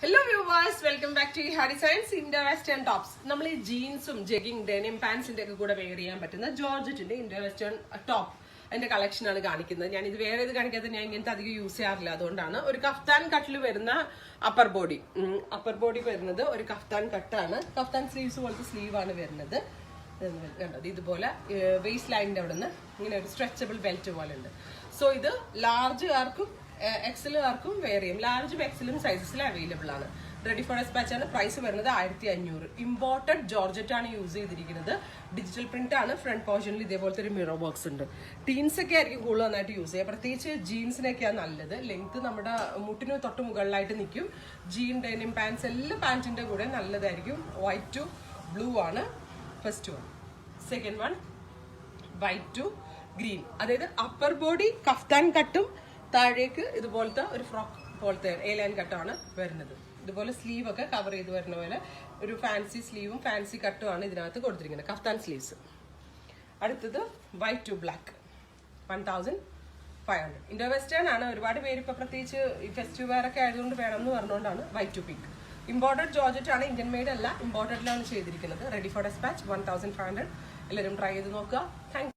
Hello viewers, welcome back to Harry Science India Western Tops. നമ്മൾ ഈ ജീൻസും ജെഗിങ് denim പാൻസിന്റെ ഒക്കെ കൂടെ വെയർ ചെയ്യാൻ പറ്റുന്ന ജോർജറ്റിന്റെ ഇന്ത്യ വെസ്റ്റേൺ ടോപ്പ് അതിന്റെ കളക്ഷൻ ആണ് കാണിക്കുന്നത്. ഞാൻ ഇത് വേറെ ഇത് കാണിക്കാതെ ഞാൻ ഇങ്ങനത്തെ അധികം യൂസ് ചെയ്യാറില്ല, അതുകൊണ്ടാണ്. ഒരു കഫ്താൻ കട്ടിൽ വരുന്ന അപ്പർ ബോഡി വരുന്നത് ഒരു കഫ്താൻ കട്ടാണ്. കഫ്താൻ സ്ലീവ്സ് പോലത്തെ സ്ലീവ് ആണ് വരുന്നത്. കണ്ടത് ഇതുപോലെ വെയ്സ്റ്റ് ലൈനിന്റെ അവിടെ നിന്ന് ഇങ്ങനെ ഒരു സ്ട്രെച്ചബിൾ ബെൽറ്റ് പോലെ ഉണ്ട്. സോ ഇത് ലാർജുകാർക്കും എക്സലുകാർക്കും വെയർ ചെയ്യും. ലാർജും എക്സലും സൈസസിൽ അവൈലബിൾ ആണ്. റെഡി ഫോർ ഡെസ്പാച്ച് ആണ്. പ്രൈസ് വരുന്നത് 1500. ഇമ്പോർട്ടഡ് ജോർജറ്റ് ആണ് യൂസ് ചെയ്തിരിക്കുന്നത്. ഡിജിറ്റൽ പ്രിന്റ് ആണ്. ഫ്രണ്ട് പോർഷനിൽ ഇതേപോലത്തെ ഒരു മിറർ ബോക്സ് ഉണ്ട്. ടീൻസ് ഒക്കെ ആയിരിക്കും കൂടുതൽ നന്നായിട്ട് യൂസ് ചെയ്യുക. പ്രത്യേകിച്ച് ജീൻസിനൊക്കെയാണ് നല്ലത്. ലെങ്ത് നമ്മുടെ മുട്ടിന് തൊട്ട് മുകളിലായിട്ട് നിൽക്കും. ജീൻ ഡെനിം പാൻസ് എല്ലാ പാൻറ്റിന്റെ കൂടെ നല്ലതായിരിക്കും. വൈറ്റ് ടു ബ്ലൂ ആണ് first one. Second one white to green. അതായത് അപ്പർ ബോഡി കഫ്താൻ കട്ടും താഴേക്ക് ഇതുപോലത്തെ ഒരു ഫ്രോക്ക് പോലത്തെ എ ലൈൻ കട്ടാണ് വരുന്നത്. ഇതുപോലെ സ്ലീവ് ഒക്കെ കവർ ചെയ്ത് വരുന്ന പോലെ ഒരു ഫാൻസി സ്ലീവും ഫാൻസി കട്ടും ആണ് ഇതിനകത്ത് കൊടുത്തിരിക്കുന്നത്. Kaftan sleeves. അടുത്തത് white to black 1500. India western ആണ്. ഒരുപാട് പേര് ഇപ്പൊ പ്രത്യേകിച്ച് ഈ ഫെസ്റ്റിവൽ വെയർ ഒക്കെ ആയതുകൊണ്ട് വേണം എന്ന് പറഞ്ഞുകൊണ്ടാണ് white to pink. Imported georgette ആണ്. ഇന്ത്യൻ മെയ്ഡ് അല്ല, ഇമ്പോർട്ടഡിലാണ് ചെയ്തിരിക്കുന്നത്. Ready for despatch 1500. എല്ലാവരും ട്രൈ ചെയ്ത് നോക്കുക. താങ്ക്